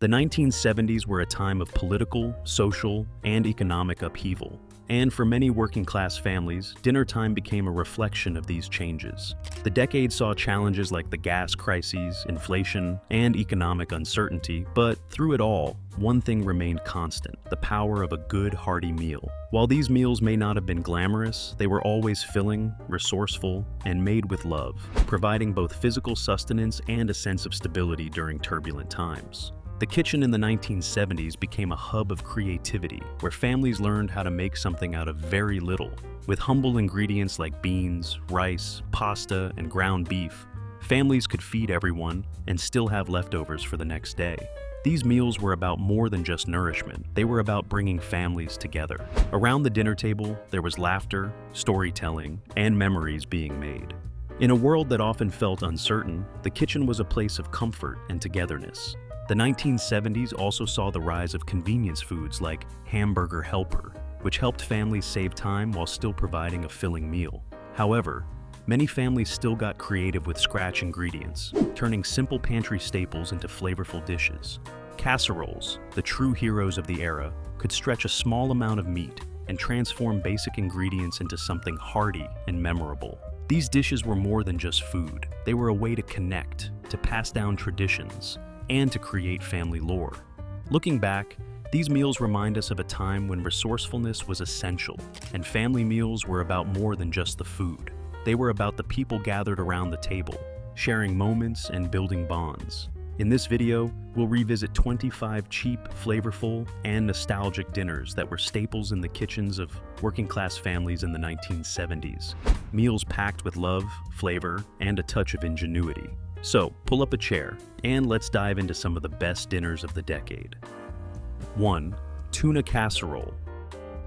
The 1970s were a time of political, social, and economic upheaval. And for many working-class families, dinner time became a reflection of these changes. The decade saw challenges like the gas crises, inflation, and economic uncertainty, but through it all, one thing remained constant: the power of a good, hearty meal. While these meals may not have been glamorous, they were always filling, resourceful, and made with love, providing both physical sustenance and a sense of stability during turbulent times. The kitchen in the 1970s became a hub of creativity, where families learned how to make something out of very little. With humble ingredients like beans, rice, pasta, and ground beef, families could feed everyone and still have leftovers for the next day. These meals were about more than just nourishment. They were about bringing families together. Around the dinner table, there was laughter, storytelling, and memories being made. In a world that often felt uncertain, the kitchen was a place of comfort and togetherness. The 1970s also saw the rise of convenience foods like Hamburger Helper, which helped families save time while still providing a filling meal. However, many families still got creative with scratch ingredients, turning simple pantry staples into flavorful dishes. Casseroles, the true heroes of the era, could stretch a small amount of meat and transform basic ingredients into something hearty and memorable. These dishes were more than just food. They were a way to connect, to pass down traditions, and to create family lore. Looking back, these meals remind us of a time when resourcefulness was essential, and family meals were about more than just the food. They were about the people gathered around the table, sharing moments and building bonds. In this video, we'll revisit 25 cheap, flavorful, and nostalgic dinners that were staples in the kitchens of working-class families in the 1970s. Meals packed with love, flavor, and a touch of ingenuity. So, pull up a chair, and let's dive into some of the best dinners of the decade. 1. Tuna casserole.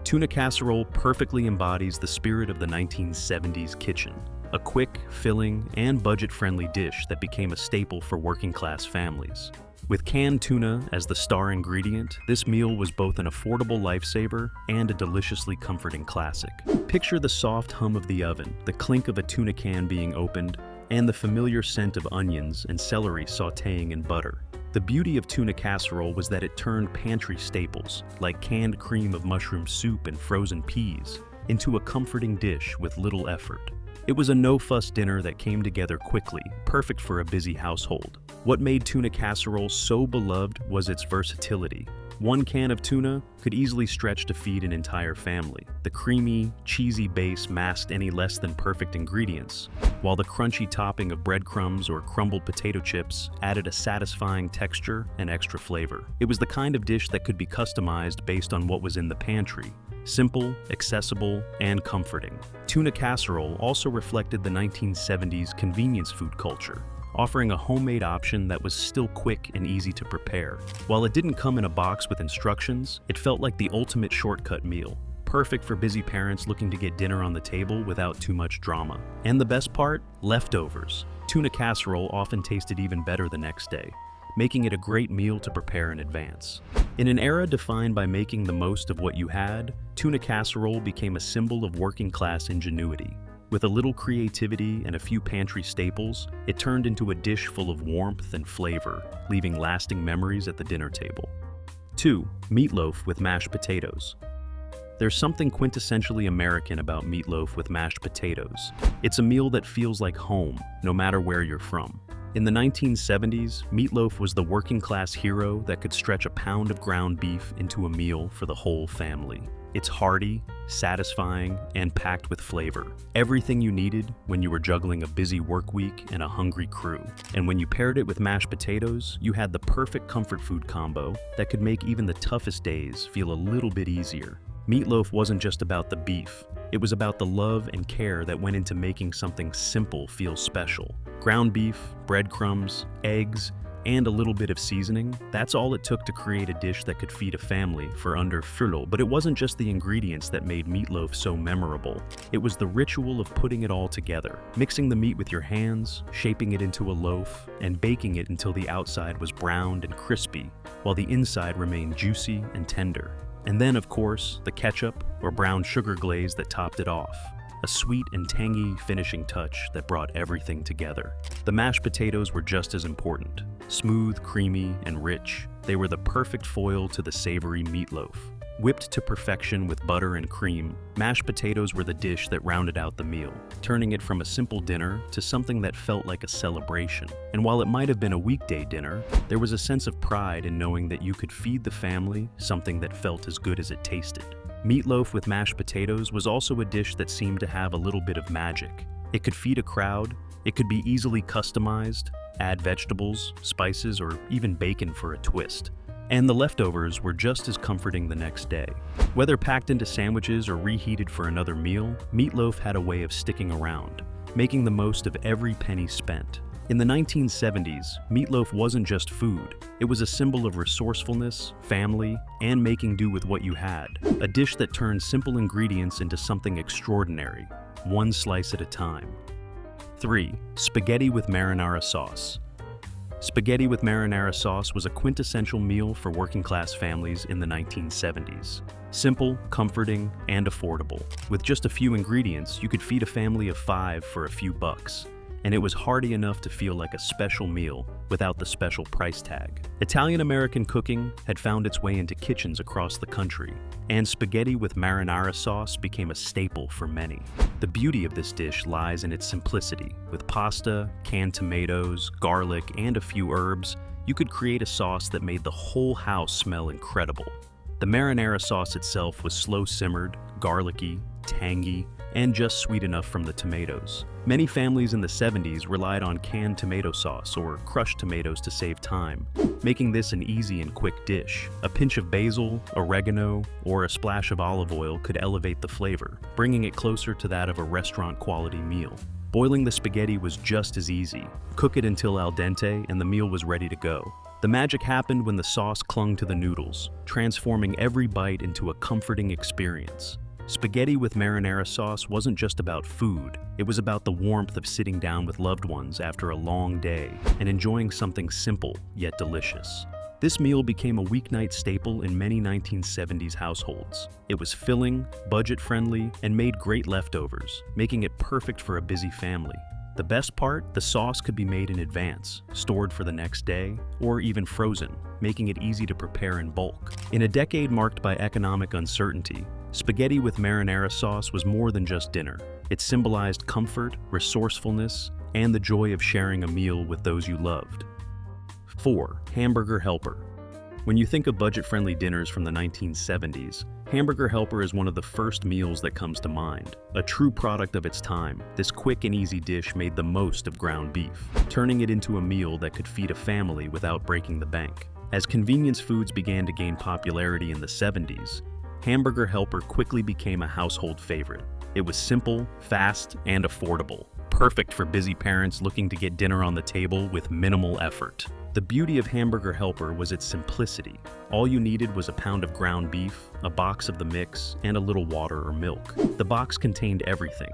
Tuna casserole perfectly embodies the spirit of the 1970s kitchen. A quick, filling, and budget-friendly dish that became a staple for working-class families. With canned tuna as the star ingredient, this meal was both an affordable lifesaver and a deliciously comforting classic. Picture the soft hum of the oven, the clink of a tuna can being opened, and the familiar scent of onions and celery sautéing in butter. The beauty of tuna casserole was that it turned pantry staples, like canned cream of mushroom soup and frozen peas, into a comforting dish with little effort. It was a no-fuss dinner that came together quickly, perfect for a busy household. What made tuna casserole so beloved was its versatility. One can of tuna could easily stretch to feed an entire family. The creamy, cheesy base masked any less than perfect ingredients, while the crunchy topping of breadcrumbs or crumbled potato chips added a satisfying texture and extra flavor. It was the kind of dish that could be customized based on what was in the pantry. Simple, accessible, and comforting. Tuna casserole also reflected the 1970s convenience food culture, offering a homemade option that was still quick and easy to prepare. While it didn't come in a box with instructions, it felt like the ultimate shortcut meal, perfect for busy parents looking to get dinner on the table without too much drama. And the best part? Leftovers. Tuna casserole often tasted even better the next day, making it a great meal to prepare in advance. In an era defined by making the most of what you had, tuna casserole became a symbol of working-class ingenuity. With a little creativity and a few pantry staples, it turned into a dish full of warmth and flavor, leaving lasting memories at the dinner table. 2. Meatloaf with mashed potatoes. There's something quintessentially American about meatloaf with mashed potatoes. It's a meal that feels like home, no matter where you're from. In the 1970s, meatloaf was the working-class hero that could stretch a pound of ground beef into a meal for the whole family. It's hearty, satisfying, and packed with flavor. Everything you needed when you were juggling a busy work week and a hungry crew. And when you paired it with mashed potatoes, you had the perfect comfort food combo that could make even the toughest days feel a little bit easier. Meatloaf wasn't just about the beef. It was about the love and care that went into making something simple feel special. Ground beef, breadcrumbs, eggs, and a little bit of seasoning, that's all it took to create a dish that could feed a family for under $1. But it wasn't just the ingredients that made meatloaf so memorable. It was the ritual of putting it all together, mixing the meat with your hands, shaping it into a loaf, and baking it until the outside was browned and crispy, while the inside remained juicy and tender. And then, of course, the ketchup or brown sugar glaze that topped it off. a sweet and tangy finishing touch that brought everything together. The mashed potatoes were just as important. Smooth, creamy, and rich, they were the perfect foil to the savory meatloaf. Whipped to perfection with butter and cream, mashed potatoes were the dish that rounded out the meal, turning it from a simple dinner to something that felt like a celebration. And while it might have been a weekday dinner, there was a sense of pride in knowing that you could feed the family something that felt as good as it tasted. Meatloaf with mashed potatoes was also a dish that seemed to have a little bit of magic. It could feed a crowd, it could be easily customized, add vegetables, spices, or even bacon for a twist. And the leftovers were just as comforting the next day. Whether packed into sandwiches or reheated for another meal, meatloaf had a way of sticking around, making the most of every penny spent. In the 1970s, meatloaf wasn't just food. It was a symbol of resourcefulness, family, and making do with what you had. A dish that turned simple ingredients into something extraordinary, one slice at a time. 3. Spaghetti with marinara sauce. Spaghetti with marinara sauce was a quintessential meal for working-class families in the 1970s. Simple, comforting, and affordable. With just a few ingredients, you could feed a family of 5 for a few bucks. And it was hearty enough to feel like a special meal without the special price tag. Italian-American cooking had found its way into kitchens across the country, and spaghetti with marinara sauce became a staple for many. The beauty of this dish lies in its simplicity. With pasta, canned tomatoes, garlic, and a few herbs, you could create a sauce that made the whole house smell incredible. The marinara sauce itself was slow-simmered, garlicky, tangy, and just sweet enough from the tomatoes. Many families in the 70s relied on canned tomato sauce or crushed tomatoes to save time, making this an easy and quick dish. A pinch of basil, oregano, or a splash of olive oil could elevate the flavor, bringing it closer to that of a restaurant-quality meal. Boiling the spaghetti was just as easy. Cook it until al dente and the meal was ready to go. The magic happened when the sauce clung to the noodles, transforming every bite into a comforting experience. Spaghetti with marinara sauce wasn't just about food, it was about the warmth of sitting down with loved ones after a long day and enjoying something simple yet delicious. This meal became a weeknight staple in many 1970s households. It was filling, budget-friendly, and made great leftovers, making it perfect for a busy family. The best part, the sauce could be made in advance, stored for the next day, or even frozen, making it easy to prepare in bulk. In a decade marked by economic uncertainty, spaghetti with marinara sauce was more than just dinner. It symbolized comfort, resourcefulness, and the joy of sharing a meal with those you loved. 4. Hamburger Helper. When you think of budget-friendly dinners from the 1970s, Hamburger Helper is one of the first meals that comes to mind. A true product of its time, this quick and easy dish made the most of ground beef, turning it into a meal that could feed a family without breaking the bank. As convenience foods began to gain popularity in the 70s, Hamburger Helper quickly became a household favorite. It was simple, fast, and affordable, perfect for busy parents looking to get dinner on the table with minimal effort. The beauty of Hamburger Helper was its simplicity. All you needed was a pound of ground beef, a box of the mix, and a little water or milk. The box contained everything: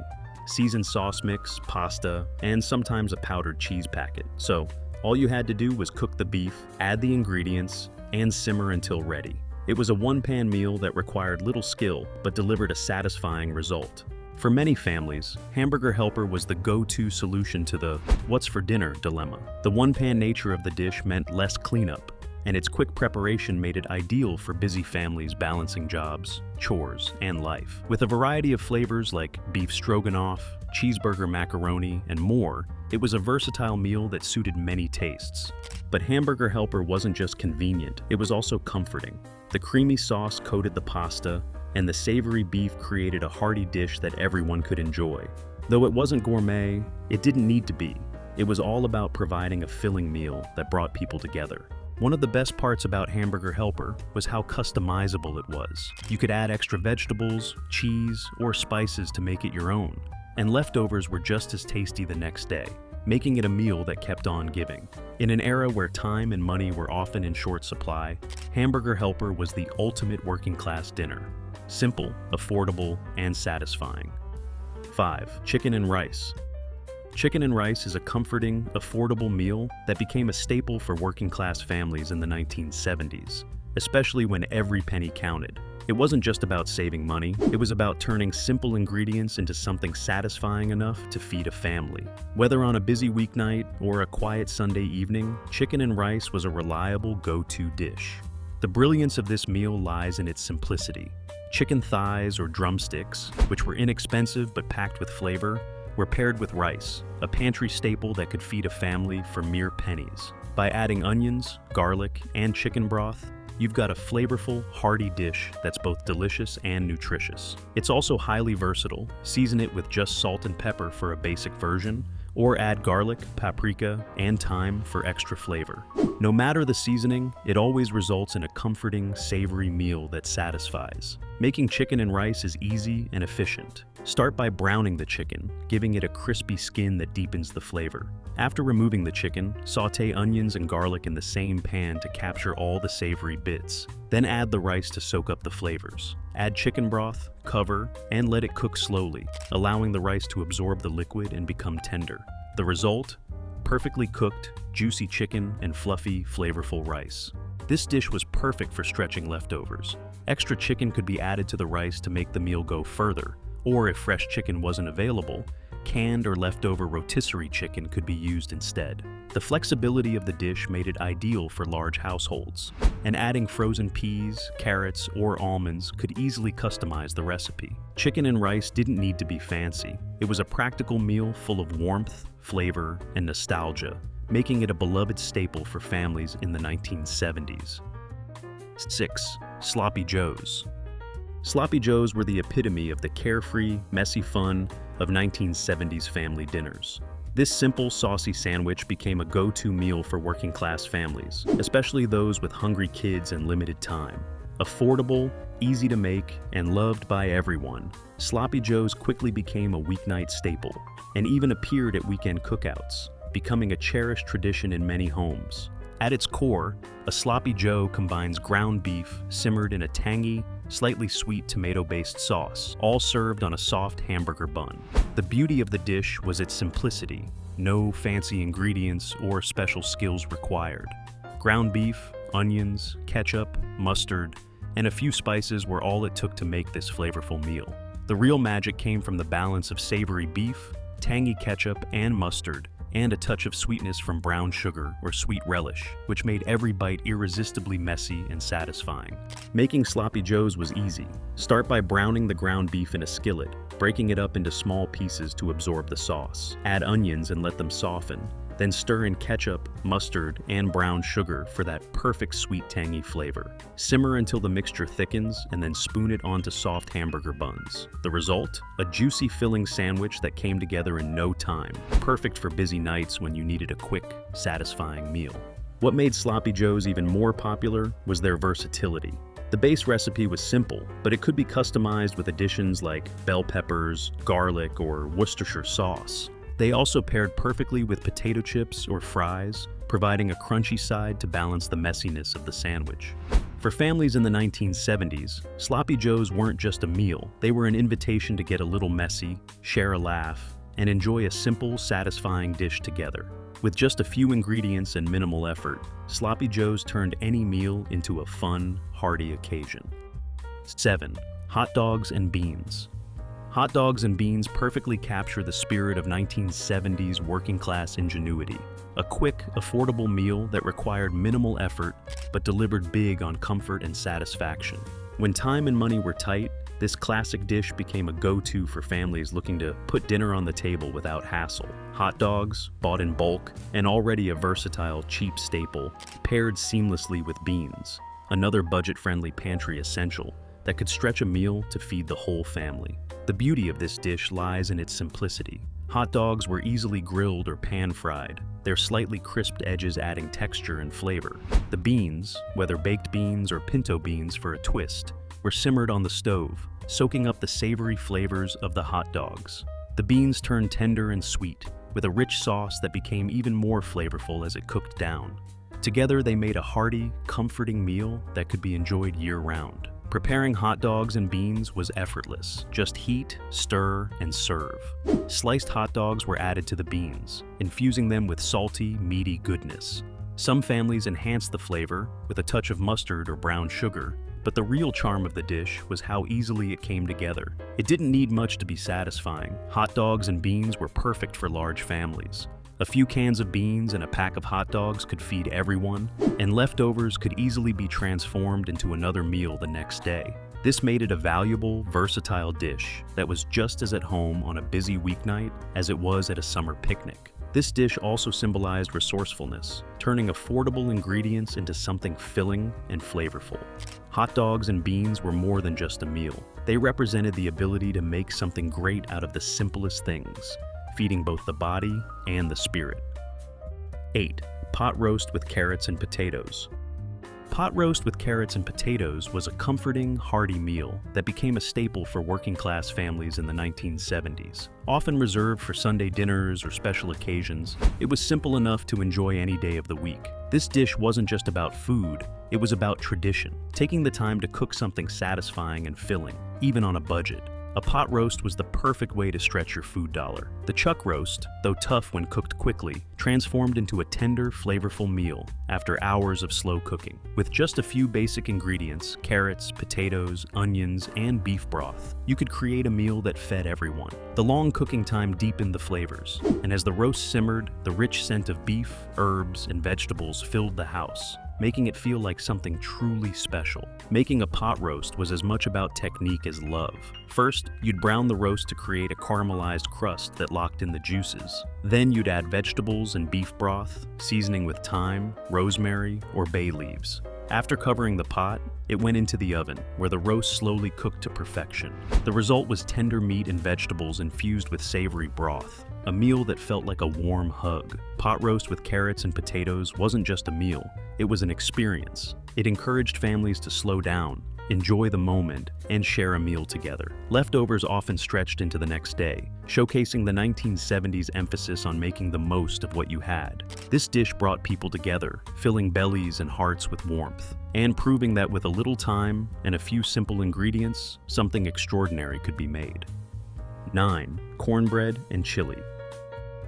seasoned sauce mix, pasta, and sometimes a powdered cheese packet. So, all you had to do was cook the beef, add the ingredients, and simmer until ready. It was a one-pan meal that required little skill, but delivered a satisfying result. For many families, Hamburger Helper was the go-to solution to the "what's for dinner" dilemma. The one-pan nature of the dish meant less cleanup, and its quick preparation made it ideal for busy families balancing jobs, chores, and life. With a variety of flavors like beef stroganoff, cheeseburger macaroni, and more, it was a versatile meal that suited many tastes. But Hamburger Helper wasn't just convenient, it was also comforting. The creamy sauce coated the pasta, and the savory beef created a hearty dish that everyone could enjoy. Though it wasn't gourmet, it didn't need to be. It was all about providing a filling meal that brought people together. One of the best parts about Hamburger Helper was how customizable it was. You could add extra vegetables, cheese, or spices to make it your own, and leftovers were just as tasty the next day, making it a meal that kept on giving. In an era where time and money were often in short supply, Hamburger Helper was the ultimate working-class dinner. Simple, affordable, and satisfying. 5. Chicken and rice. Chicken and rice is a comforting, affordable meal that became a staple for working-class families in the 1970s, especially when every penny counted. It wasn't just about saving money, it was about turning simple ingredients into something satisfying enough to feed a family. Whether on a busy weeknight or a quiet Sunday evening, chicken and rice was a reliable go-to dish. The brilliance of this meal lies in its simplicity. Chicken thighs or drumsticks, which were inexpensive but packed with flavor, were paired with rice, a pantry staple that could feed a family for mere pennies. By adding onions, garlic, and chicken broth, you've got a flavorful, hearty dish that's both delicious and nutritious. It's also highly versatile. Season it with just salt and pepper for a basic version, or add garlic, paprika, and thyme for extra flavor. No matter the seasoning, it always results in a comforting, savory meal that satisfies. Making chicken and rice is easy and efficient. Start by browning the chicken, giving it a crispy skin that deepens the flavor. After removing the chicken, sauté onions and garlic in the same pan to capture all the savory bits. Then add the rice to soak up the flavors. Add chicken broth, cover, and let it cook slowly, allowing the rice to absorb the liquid and become tender. The result? Perfectly cooked, juicy chicken and fluffy, flavorful rice. This dish was perfect for stretching leftovers. Extra chicken could be added to the rice to make the meal go further, or if fresh chicken wasn't available, canned or leftover rotisserie chicken could be used instead. The flexibility of the dish made it ideal for large households, and adding frozen peas, carrots, or almonds could easily customize the recipe. Chicken and rice didn't need to be fancy. It was a practical meal full of warmth, flavor, and nostalgia, making it a beloved staple for families in the 1970s. 6. Sloppy Joes. Sloppy Joes were the epitome of the carefree, messy fun of 1970s family dinners. This simple, saucy sandwich became a go-to meal for working-class families, especially those with hungry kids and limited time. Affordable, easy to make, and loved by everyone, Sloppy Joes quickly became a weeknight staple, and even appeared at weekend cookouts, becoming a cherished tradition in many homes. At its core, a Sloppy Joe combines ground beef simmered in a tangy, slightly sweet tomato-based sauce, all served on a soft hamburger bun. The beauty of the dish was its simplicity, no fancy ingredients or special skills required. Ground beef, onions, ketchup, mustard, and a few spices were all it took to make this flavorful meal. The real magic came from the balance of savory beef, tangy ketchup and mustard, and a touch of sweetness from brown sugar or sweet relish, which made every bite irresistibly messy and satisfying. Making Sloppy Joes was easy. Start by browning the ground beef in a skillet, breaking it up into small pieces to absorb the sauce. Add onions and let them soften. Then stir in ketchup, mustard, and brown sugar for that perfect sweet tangy flavor. Simmer until the mixture thickens and then spoon it onto soft hamburger buns. The result? A juicy filling sandwich that came together in no time, perfect for busy nights when you needed a quick, satisfying meal. What made Sloppy Joes even more popular was their versatility. The base recipe was simple, but it could be customized with additions like bell peppers, garlic, or Worcestershire sauce. They also paired perfectly with potato chips or fries, providing a crunchy side to balance the messiness of the sandwich. For families in the 1970s, Sloppy Joes weren't just a meal, they were an invitation to get a little messy, share a laugh, and enjoy a simple, satisfying dish together. With just a few ingredients and minimal effort, Sloppy Joes turned any meal into a fun, hearty occasion. 7. Hot dogs and beans. Hot dogs and beans perfectly capture the spirit of 1970s working-class ingenuity. A quick, affordable meal that required minimal effort, but delivered big on comfort and satisfaction. When time and money were tight, this classic dish became a go-to for families looking to put dinner on the table without hassle. Hot dogs, bought in bulk, and already a versatile, cheap staple, paired seamlessly with beans, another budget-friendly pantry essential that could stretch a meal to feed the whole family. The beauty of this dish lies in its simplicity. Hot dogs were easily grilled or pan-fried, their slightly crisped edges adding texture and flavor. The beans, whether baked beans or pinto beans for a twist, were simmered on the stove, soaking up the savory flavors of the hot dogs. The beans turned tender and sweet, with a rich sauce that became even more flavorful as it cooked down. Together, they made a hearty, comforting meal that could be enjoyed year-round. Preparing hot dogs and beans was effortless. Just heat, stir, and serve. Sliced hot dogs were added to the beans, infusing them with salty, meaty goodness. Some families enhanced the flavor with a touch of mustard or brown sugar, But the real charm of the dish was how easily it came together. It didn't need much to be satisfying. Hot dogs and beans were perfect for large families. A few cans of beans and a pack of hot dogs could feed everyone, and leftovers could easily be transformed into another meal the next day. This made it a valuable, versatile dish that was just as at home on a busy weeknight as it was at a summer picnic. This dish also symbolized resourcefulness, turning affordable ingredients into something filling and flavorful. Hot dogs and beans were more than just a meal. They represented the ability to make something great out of the simplest things, feeding both the body and the spirit. 8. Pot roast with carrots and potatoes. Pot roast with carrots and potatoes was a comforting, hearty meal that became a staple for working-class families in the 1970s. Often reserved for Sunday dinners or special occasions, it was simple enough to enjoy any day of the week. This dish wasn't just about food, it was about tradition, taking the time to cook something satisfying and filling, even on a budget. A pot roast was the perfect way to stretch your food dollar. The chuck roast, though tough when cooked quickly, transformed into a tender, flavorful meal after hours of slow cooking. With just a few basic ingredients, carrots, potatoes, onions, and beef broth, you could create a meal that fed everyone. The long cooking time deepened the flavors, and as the roast simmered, the rich scent of beef, herbs, and vegetables filled the house, making it feel like something truly special. Making a pot roast was as much about technique as love. First, you'd brown the roast to create a caramelized crust that locked in the juices. Then you'd add vegetables and beef broth, seasoning with thyme, rosemary, or bay leaves. After covering the pot, it went into the oven, where the roast slowly cooked to perfection. The result was tender meat and vegetables infused with savory broth, a meal that felt like a warm hug. Pot roast with carrots and potatoes wasn't just a meal, it was an experience. It encouraged families to slow down, enjoy the moment, and share a meal together. Leftovers often stretched into the next day, showcasing the 1970s emphasis on making the most of what you had. This dish brought people together, filling bellies and hearts with warmth, and proving that with a little time and a few simple ingredients, something extraordinary could be made. 9. Cornbread and chili.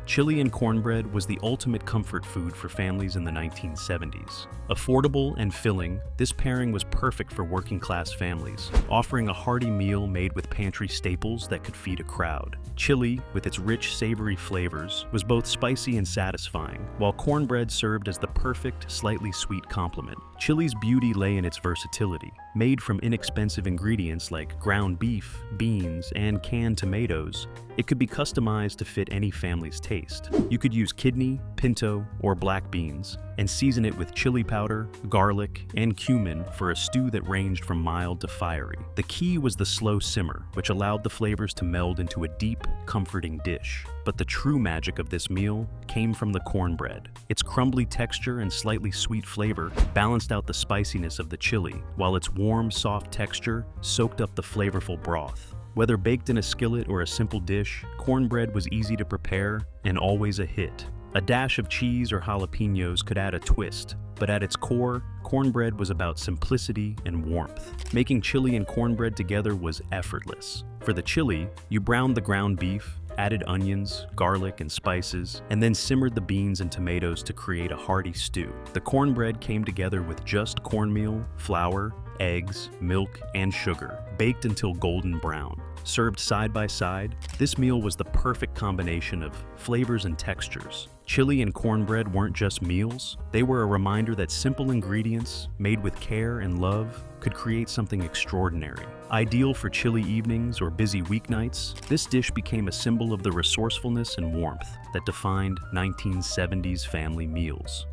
Chili and cornbread was the ultimate comfort food for families in the 1970s. Affordable and filling, this pairing was perfect for working-class families, offering a hearty meal made with pantry staples that could feed a crowd. Chili, with its rich, savory flavors, was both spicy and satisfying, while cornbread served as the perfect, slightly sweet complement. Chili's beauty lay in its versatility. Made from inexpensive ingredients like ground beef, beans, and canned tomatoes, it could be customized to fit any family's taste. You could use kidney, pinto, or black beans, and season it with chili powder, garlic, and cumin for a stew that ranged from mild to fiery. The key was the slow simmer, which allowed the flavors to meld into a deep, comforting dish. But the true magic of this meal came from the cornbread. Its crumbly texture and slightly sweet flavor balanced out the spiciness of the chili, while its warm, soft texture soaked up the flavorful broth. Whether baked in a skillet or a simple dish, cornbread was easy to prepare and always a hit. A dash of cheese or jalapenos could add a twist, but at its core, cornbread was about simplicity and warmth. Making chili and cornbread together was effortless. For the chili, you browned the ground beef, added onions, garlic, and spices, and then simmered the beans and tomatoes to create a hearty stew. The cornbread came together with just cornmeal, flour, eggs, milk, and sugar, baked until golden brown. Served side by side, this meal was the perfect combination of flavors and textures. Chili and cornbread weren't just meals, they were a reminder that simple ingredients, made with care and love, could create something extraordinary. Ideal for chilly evenings or busy weeknights, this dish became a symbol of the resourcefulness and warmth that defined 1970s family meals.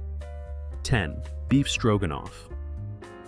10. Beef stroganoff.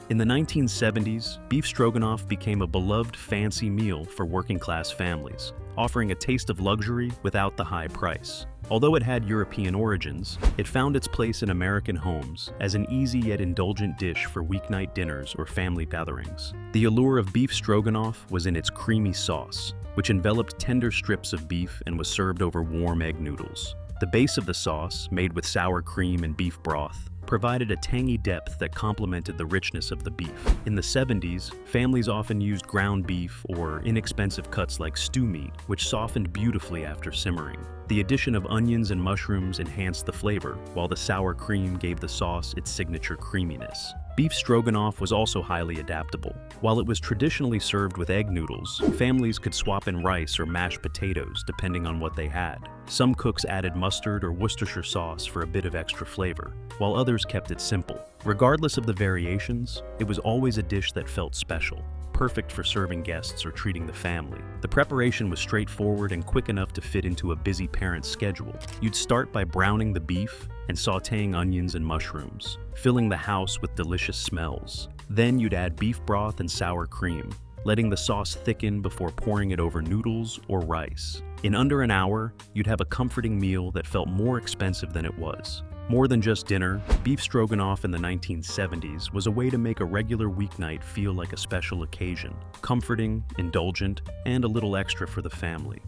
In the 1970s, beef stroganoff became a beloved fancy meal for working-class families, offering a taste of luxury without the high price. Although it had European origins, it found its place in American homes as an easy yet indulgent dish for weeknight dinners or family gatherings. The allure of beef stroganoff was in its creamy sauce, which enveloped tender strips of beef and was served over warm egg noodles. The base of the sauce, made with sour cream and beef broth, provided a tangy depth that complemented the richness of the beef. In the 70s, families often used ground beef or inexpensive cuts like stew meat, which softened beautifully after simmering. The addition of onions and mushrooms enhanced the flavor, while the sour cream gave the sauce its signature creaminess. Beef stroganoff was also highly adaptable. While it was traditionally served with egg noodles, families could swap in rice or mashed potatoes depending on what they had. Some cooks added mustard or Worcestershire sauce for a bit of extra flavor, while others kept it simple. Regardless of the variations, it was always a dish that felt special, perfect for serving guests or treating the family. The preparation was straightforward and quick enough to fit into a busy parent's schedule. You'd start by browning the beef and sautéing onions and mushrooms, filling the house with delicious smells. Then you'd add beef broth and sour cream, letting the sauce thicken before pouring it over noodles or rice. In under an hour, you'd have a comforting meal that felt more expensive than it was. More than just dinner, beef stroganoff in the 1970s was a way to make a regular weeknight feel like a special occasion, comforting, indulgent, and a little extra for the family.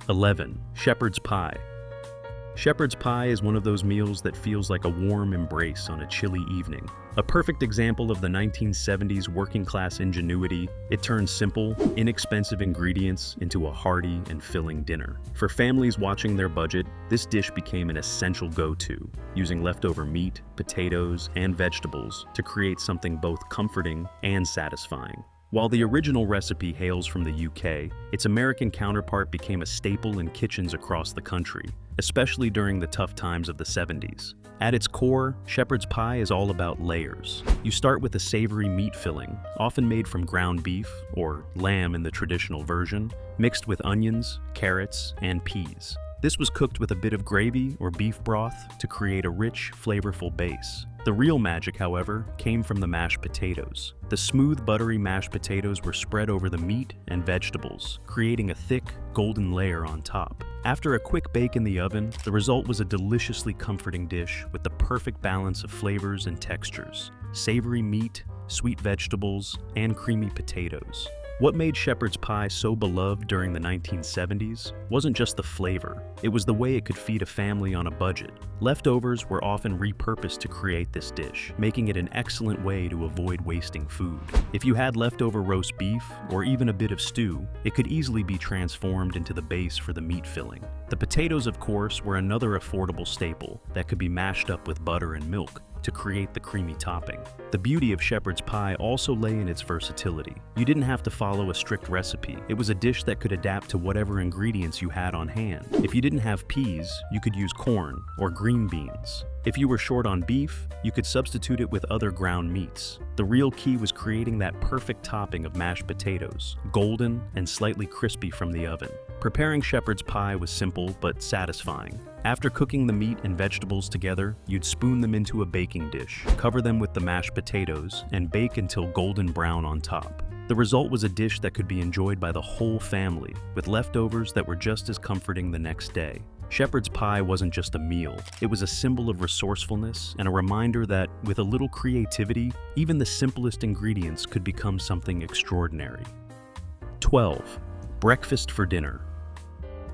11. Shepherd's pie. Shepherd's pie is one of those meals that feels like a warm embrace on a chilly evening. A perfect example of the 1970s working-class ingenuity, it turns simple, inexpensive ingredients into a hearty and filling dinner. For families watching their budget, this dish became an essential go-to, using leftover meat, potatoes, and vegetables to create something both comforting and satisfying. While the original recipe hails from the UK, its American counterpart became a staple in kitchens across the country, especially during the tough times of the 70s. At its core, shepherd's pie is all about layers. You start with a savory meat filling, often made from ground beef, or lamb in the traditional version, mixed with onions, carrots, and peas. This was cooked with a bit of gravy or beef broth to create a rich, flavorful base. The real magic, however, came from the mashed potatoes. The smooth, buttery mashed potatoes were spread over the meat and vegetables, creating a thick, golden layer on top. After a quick bake in the oven, the result was a deliciously comforting dish with the perfect balance of flavors and textures: savory meat, sweet vegetables, and creamy potatoes. What made shepherd's pie so beloved during the 1970s wasn't just the flavor, it was the way it could feed a family on a budget. Leftovers were often repurposed to create this dish, making it an excellent way to avoid wasting food. If you had leftover roast beef, or even a bit of stew, it could easily be transformed into the base for the meat filling. The potatoes, of course, were another affordable staple that could be mashed up with butter and milk to create the creamy topping. The beauty of shepherd's pie also lay in its versatility. You didn't have to follow a strict recipe. It was a dish that could adapt to whatever ingredients you had on hand. If you didn't have peas, you could use corn or green beans. If you were short on beef, you could substitute it with other ground meats. The real key was creating that perfect topping of mashed potatoes, golden and slightly crispy from the oven. Preparing shepherd's pie was simple but satisfying. After cooking the meat and vegetables together, you'd spoon them into a baking dish, cover them with the mashed potatoes, and bake until golden brown on top. The result was a dish that could be enjoyed by the whole family, with leftovers that were just as comforting the next day. Shepherd's pie wasn't just a meal, it was a symbol of resourcefulness and a reminder that, with a little creativity, even the simplest ingredients could become something extraordinary. 12. Breakfast for dinner.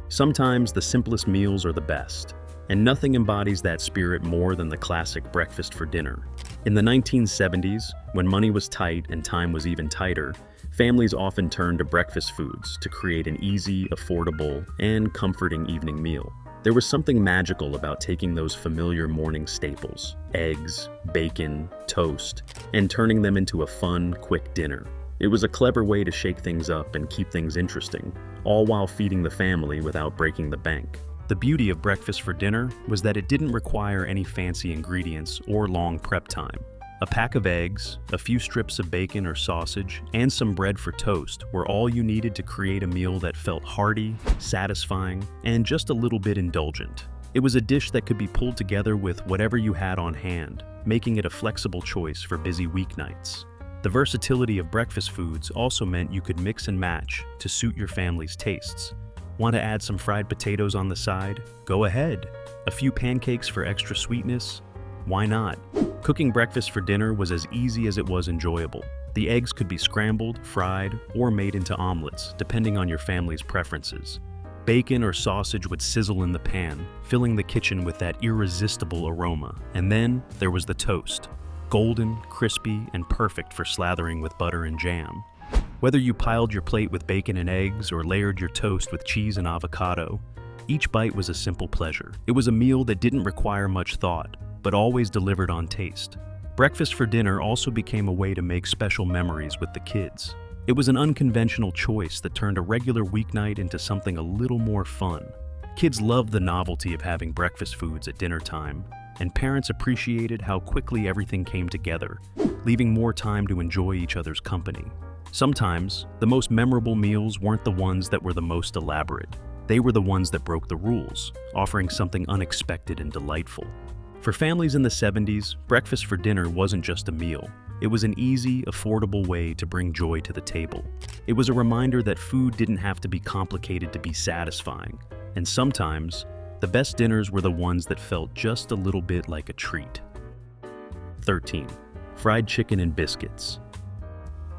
Sometimes the simplest meals are the best, and nothing embodies that spirit more than the classic breakfast for dinner. In the 1970s, when money was tight and time was even tighter, families often turned to breakfast foods to create an easy, affordable, and comforting evening meal. There was something magical about taking those familiar morning staples, eggs, bacon, toast, and turning them into a fun, quick dinner. It was a clever way to shake things up and keep things interesting, all while feeding the family without breaking the bank. The beauty of breakfast for dinner was that it didn't require any fancy ingredients or long prep time. A pack of eggs, a few strips of bacon or sausage, and some bread for toast were all you needed to create a meal that felt hearty, satisfying, and just a little bit indulgent. It was a dish that could be pulled together with whatever you had on hand, making it a flexible choice for busy weeknights. The versatility of breakfast foods also meant you could mix and match to suit your family's tastes. Want to add some fried potatoes on the side? Go ahead. A few pancakes for extra sweetness? Why not? Cooking breakfast for dinner was as easy as it was enjoyable. The eggs could be scrambled, fried, or made into omelets, depending on your family's preferences. Bacon or sausage would sizzle in the pan, filling the kitchen with that irresistible aroma. And then there was the toast. Golden, crispy, and perfect for slathering with butter and jam. Whether you piled your plate with bacon and eggs or layered your toast with cheese and avocado, Each bite was a simple pleasure. It was a meal that didn't require much thought, but always delivered on taste. Breakfast for dinner also became a way to make special memories with the kids. It was an unconventional choice that turned a regular weeknight into something a little more fun. Kids loved the novelty of having breakfast foods at dinner time, and parents appreciated how quickly everything came together, leaving more time to enjoy each other's company. Sometimes, the most memorable meals weren't the ones that were the most elaborate. They were the ones that broke the rules, offering something unexpected and delightful. For families in the 70s, breakfast for dinner wasn't just a meal. It was an easy, affordable way to bring joy to the table. It was a reminder that food didn't have to be complicated to be satisfying. And sometimes, the best dinners were the ones that felt just a little bit like a treat. 13. Fried chicken and biscuits.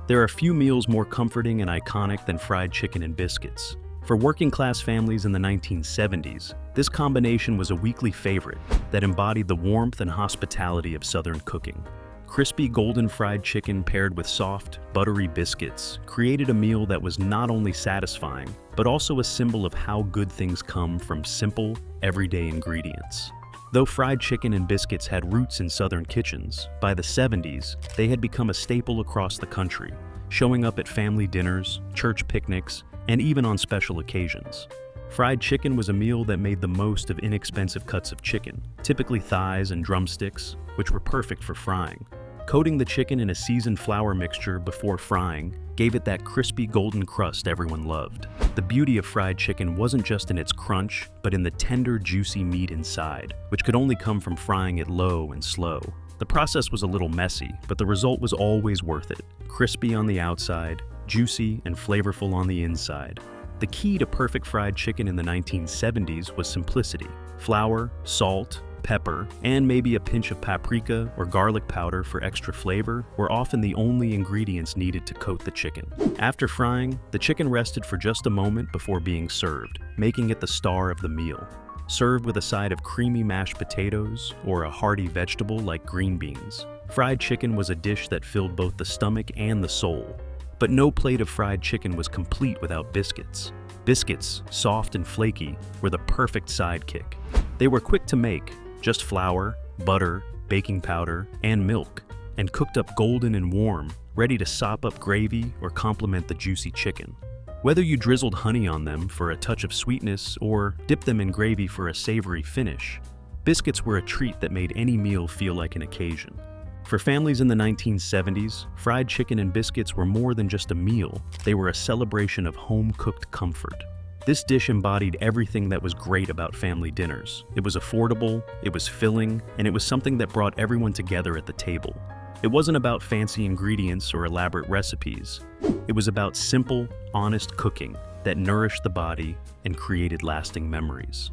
There are few meals more comforting and iconic than fried chicken and biscuits. For working-class families in the 1970s, this combination was a weekly favorite that embodied the warmth and hospitality of Southern cooking. Crispy golden fried chicken paired with soft, buttery biscuits created a meal that was not only satisfying, but also a symbol of how good things come from simple, everyday ingredients. Though fried chicken and biscuits had roots in Southern kitchens, by the 70s, they had become a staple across the country, showing up at family dinners, church picnics, and even on special occasions. Fried chicken was a meal that made the most of inexpensive cuts of chicken, typically thighs and drumsticks, which were perfect for frying. Coating the chicken in a seasoned flour mixture before frying gave it that crispy golden crust everyone loved. The beauty of fried chicken wasn't just in its crunch, but in the tender, juicy meat inside, which could only come from frying it low and slow. The process was a little messy, but the result was always worth it. Crispy on the outside, juicy and flavorful on the inside. The key to perfect fried chicken in the 1970s was simplicity. Flour, salt, pepper, and maybe a pinch of paprika or garlic powder for extra flavor were often the only ingredients needed to coat the chicken. After frying, the chicken rested for just a moment before being served, making it the star of the meal. Served with a side of creamy mashed potatoes or a hearty vegetable like green beans, fried chicken was a dish that filled both the stomach and the soul. But no plate of fried chicken was complete without biscuits. Biscuits, soft and flaky, were the perfect sidekick. They were quick to make, just flour, butter, baking powder, and milk, and cooked up golden and warm, ready to sop up gravy or complement the juicy chicken. Whether you drizzled honey on them for a touch of sweetness or dipped them in gravy for a savory finish, biscuits were a treat that made any meal feel like an occasion. For families in the 1970s, fried chicken and biscuits were more than just a meal, they were a celebration of home-cooked comfort. This dish embodied everything that was great about family dinners. It was affordable, it was filling, and it was something that brought everyone together at the table. It wasn't about fancy ingredients or elaborate recipes. It was about simple, honest cooking that nourished the body and created lasting memories.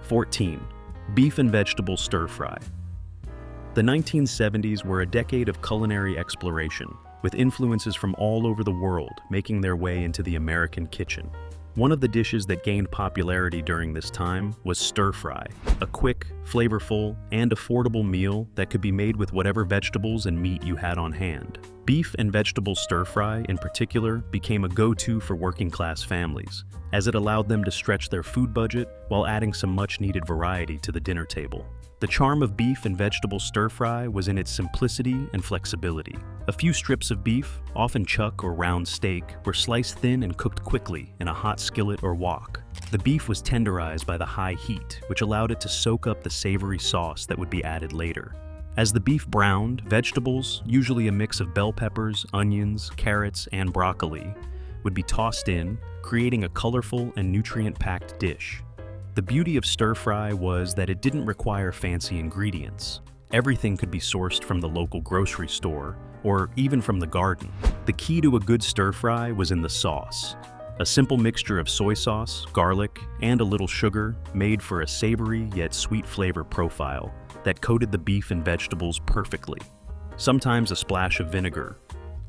14. Beef and vegetable stir-fry. The 1970s were a decade of culinary exploration, with influences from all over the world making their way into the American kitchen. One of the dishes that gained popularity during this time was stir-fry, a quick, flavorful, and affordable meal that could be made with whatever vegetables and meat you had on hand. Beef and vegetable stir-fry, in particular, became a go-to for working-class families, as it allowed them to stretch their food budget while adding some much-needed variety to the dinner table. The charm of beef and vegetable stir-fry was in its simplicity and flexibility. A few strips of beef, often chuck or round steak, were sliced thin and cooked quickly in a hot skillet or wok. The beef was tenderized by the high heat, which allowed it to soak up the savory sauce that would be added later. As the beef browned, vegetables, usually a mix of bell peppers, onions, carrots, and broccoli, would be tossed in, creating a colorful and nutrient-packed dish. The beauty of stir-fry was that it didn't require fancy ingredients. Everything could be sourced from the local grocery store, or even from the garden. The key to a good stir-fry was in the sauce. A simple mixture of soy sauce, garlic, and a little sugar made for a savory yet sweet flavor profile that coated the beef and vegetables perfectly. Sometimes a splash of vinegar,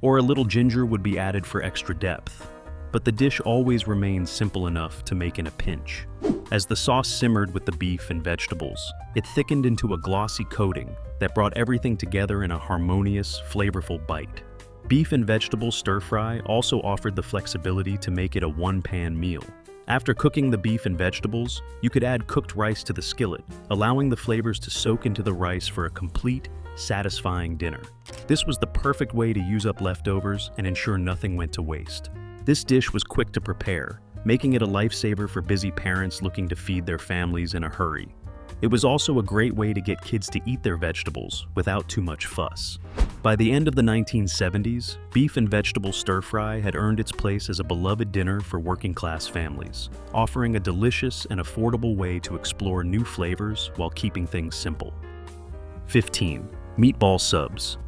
or a little ginger would be added for extra depth. But the dish always remained simple enough to make in a pinch. As the sauce simmered with the beef and vegetables, it thickened into a glossy coating that brought everything together in a harmonious, flavorful bite. Beef and vegetable stir-fry also offered the flexibility to make it a one-pan meal. After cooking the beef and vegetables, you could add cooked rice to the skillet, allowing the flavors to soak into the rice for a complete, satisfying dinner. This was the perfect way to use up leftovers and ensure nothing went to waste. This dish was quick to prepare, making it a lifesaver for busy parents looking to feed their families in a hurry. It was also a great way to get kids to eat their vegetables without too much fuss. By the end of the 1970s, beef and vegetable stir-fry had earned its place as a beloved dinner for working-class families, offering a delicious and affordable way to explore new flavors while keeping things simple. 15. Meatball subs.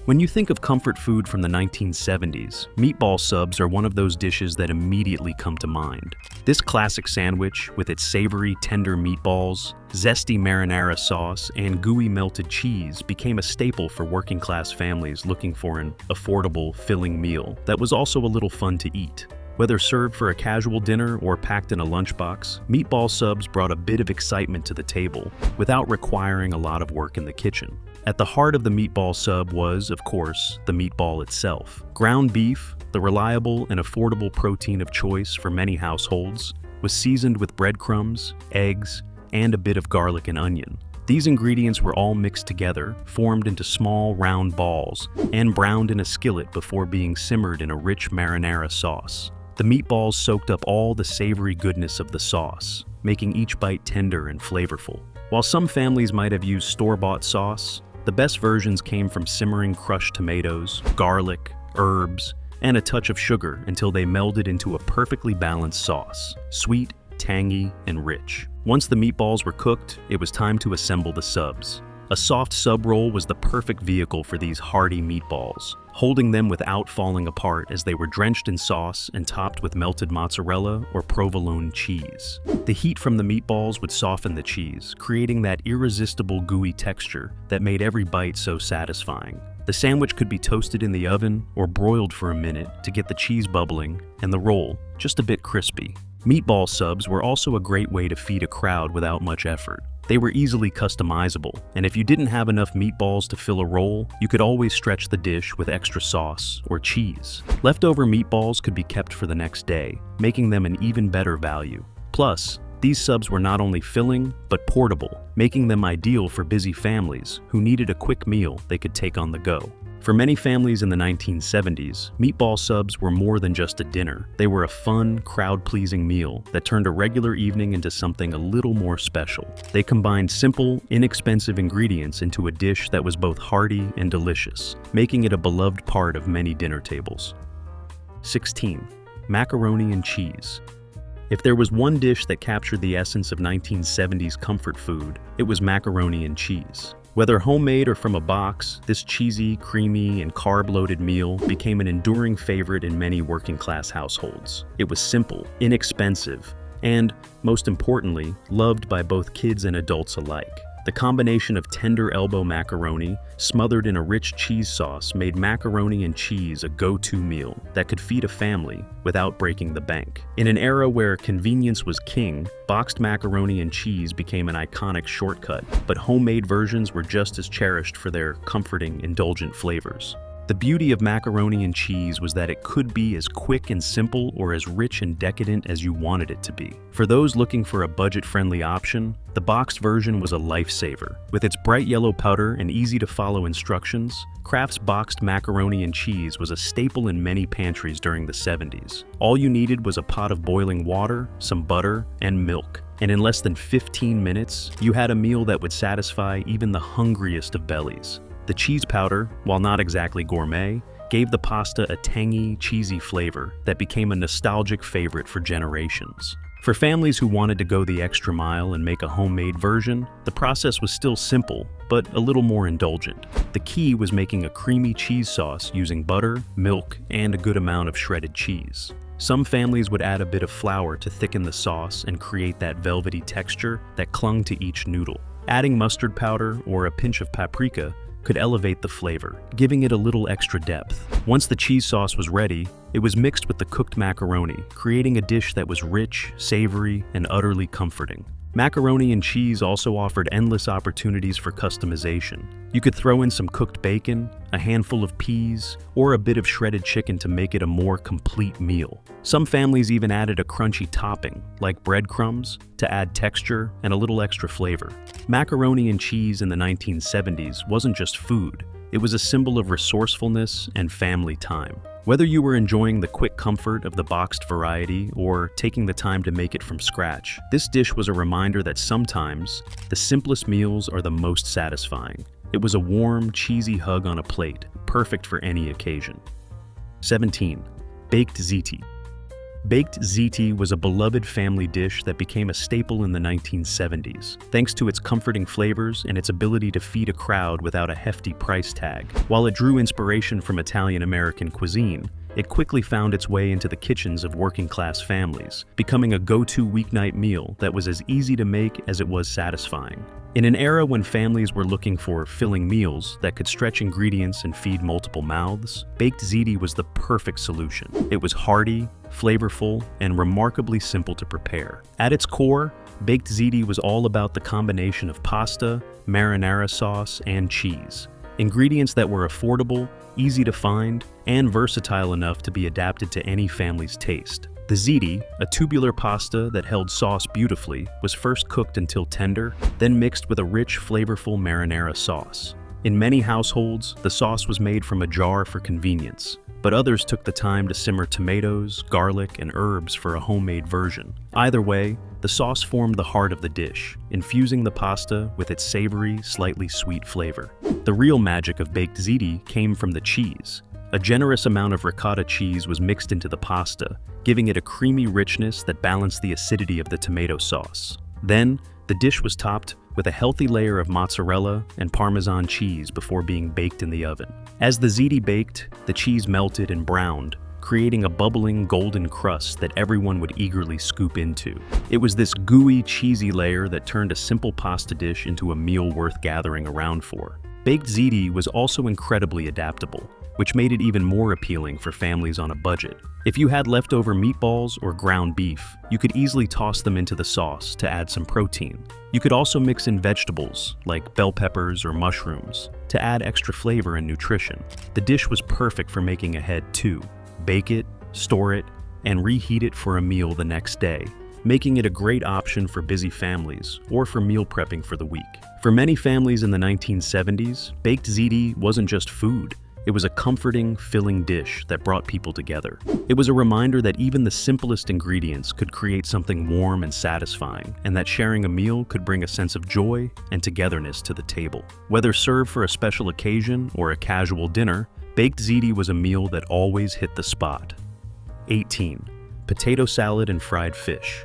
When you think of comfort food from the 1970s, meatball subs are one of those dishes that immediately come to mind. This classic sandwich, with its savory, tender meatballs, zesty marinara sauce, and gooey melted cheese, became a staple for working-class families looking for an affordable, filling meal that was also a little fun to eat. Whether served for a casual dinner or packed in a lunchbox, meatball subs brought a bit of excitement to the table without requiring a lot of work in the kitchen. At the heart of the meatball sub was, of course, the meatball itself. Ground beef, the reliable and affordable protein of choice for many households, was seasoned with breadcrumbs, eggs, and a bit of garlic and onion. These ingredients were all mixed together, formed into small, round balls, and browned in a skillet before being simmered in a rich marinara sauce. The meatballs soaked up all the savory goodness of the sauce, making each bite tender and flavorful. While some families might have used store-bought sauce, the best versions came from simmering crushed tomatoes, garlic, herbs, and a touch of sugar until they melded into a perfectly balanced sauce, sweet, tangy, and rich. Once the meatballs were cooked, it was time to assemble the subs. A soft sub roll was the perfect vehicle for these hearty meatballs, holding them without falling apart as they were drenched in sauce and topped with melted mozzarella or provolone cheese. The heat from the meatballs would soften the cheese, creating that irresistible gooey texture that made every bite so satisfying. The sandwich could be toasted in the oven or broiled for a minute to get the cheese bubbling and the roll just a bit crispy. Meatball subs were also a great way to feed a crowd without much effort. They were easily customizable, and if you didn't have enough meatballs to fill a roll, you could always stretch the dish with extra sauce or cheese. Leftover meatballs could be kept for the next day, making them an even better value. Plus, these subs were not only filling, but portable, making them ideal for busy families who needed a quick meal they could take on the go. For many families in the 1970s, meatball subs were more than just a dinner. They were a fun, crowd-pleasing meal that turned a regular evening into something a little more special. They combined simple, inexpensive ingredients into a dish that was both hearty and delicious, making it a beloved part of many dinner tables. 16. Macaroni and cheese. If there was one dish that captured the essence of 1970s comfort food, it was macaroni and cheese. Whether homemade or from a box, this cheesy, creamy, and carb-loaded meal became an enduring favorite in many working-class households. It was simple, inexpensive, and, most importantly, loved by both kids and adults alike. The combination of tender elbow macaroni, smothered in a rich cheese sauce, made macaroni and cheese a go-to meal that could feed a family without breaking the bank. In an era where convenience was king, boxed macaroni and cheese became an iconic shortcut, but homemade versions were just as cherished for their comforting, indulgent flavors. The beauty of macaroni and cheese was that it could be as quick and simple or as rich and decadent as you wanted it to be. For those looking for a budget-friendly option, the boxed version was a lifesaver. With its bright yellow powder and easy-to-follow instructions, Kraft's boxed macaroni and cheese was a staple in many pantries during the 70s. All you needed was a pot of boiling water, some butter, and milk. And in less than 15 minutes, you had a meal that would satisfy even the hungriest of bellies. The cheese powder, while not exactly gourmet, gave the pasta a tangy, cheesy flavor that became a nostalgic favorite for generations. For families who wanted to go the extra mile and make a homemade version, the process was still simple, but a little more indulgent. The key was making a creamy cheese sauce using butter, milk, and a good amount of shredded cheese. Some families would add a bit of flour to thicken the sauce and create that velvety texture that clung to each noodle. Adding mustard powder or a pinch of paprika could elevate the flavor, giving it a little extra depth. Once the cheese sauce was ready, it was mixed with the cooked macaroni, creating a dish that was rich, savory, and utterly comforting. Macaroni and cheese also offered endless opportunities for customization. You could throw in some cooked bacon, a handful of peas, or a bit of shredded chicken to make it a more complete meal. Some families even added a crunchy topping, like breadcrumbs, to add texture and a little extra flavor. Macaroni and cheese in the 1970s wasn't just food, it was a symbol of resourcefulness and family time. Whether you were enjoying the quick comfort of the boxed variety or taking the time to make it from scratch, this dish was a reminder that sometimes the simplest meals are the most satisfying. It was a warm, cheesy hug on a plate, perfect for any occasion. 17. Baked Ziti. Baked Ziti was a beloved family dish that became a staple in the 1970s, thanks to its comforting flavors and its ability to feed a crowd without a hefty price tag. While it drew inspiration from Italian-American cuisine, it quickly found its way into the kitchens of working-class families, becoming a go-to weeknight meal that was as easy to make as it was satisfying. In an era when families were looking for filling meals that could stretch ingredients and feed multiple mouths, baked ziti was the perfect solution. It was hearty, flavorful, and remarkably simple to prepare. At its core, baked ziti was all about the combination of pasta, marinara sauce, and cheese. Ingredients that were affordable, easy to find, and versatile enough to be adapted to any family's taste. The ziti, a tubular pasta that held sauce beautifully, was first cooked until tender, then mixed with a rich, flavorful marinara sauce. In many households, the sauce was made from a jar for convenience, but others took the time to simmer tomatoes, garlic, and herbs for a homemade version. Either way, the sauce formed the heart of the dish, infusing the pasta with its savory, slightly sweet flavor. The real magic of baked ziti came from the cheese. A generous amount of ricotta cheese was mixed into the pasta, giving it a creamy richness that balanced the acidity of the tomato sauce. Then, the dish was topped with a healthy layer of mozzarella and Parmesan cheese before being baked in the oven. As the ziti baked, the cheese melted and browned, creating a bubbling golden crust that everyone would eagerly scoop into. It was this gooey, cheesy layer that turned a simple pasta dish into a meal worth gathering around for. Baked ziti was also incredibly adaptable, which made it even more appealing for families on a budget. If you had leftover meatballs or ground beef, you could easily toss them into the sauce to add some protein. You could also mix in vegetables, like bell peppers or mushrooms, to add extra flavor and nutrition. The dish was perfect for making ahead too. Bake it, store it, and reheat it for a meal the next day, making it a great option for busy families or for meal prepping for the week. For many families in the 1970s, baked ziti wasn't just food. It was a comforting, filling dish that brought people together. It was a reminder that even the simplest ingredients could create something warm and satisfying, and that sharing a meal could bring a sense of joy and togetherness to the table. Whether served for a special occasion or a casual dinner, baked ziti was a meal that always hit the spot. 18. Potato salad and fried fish.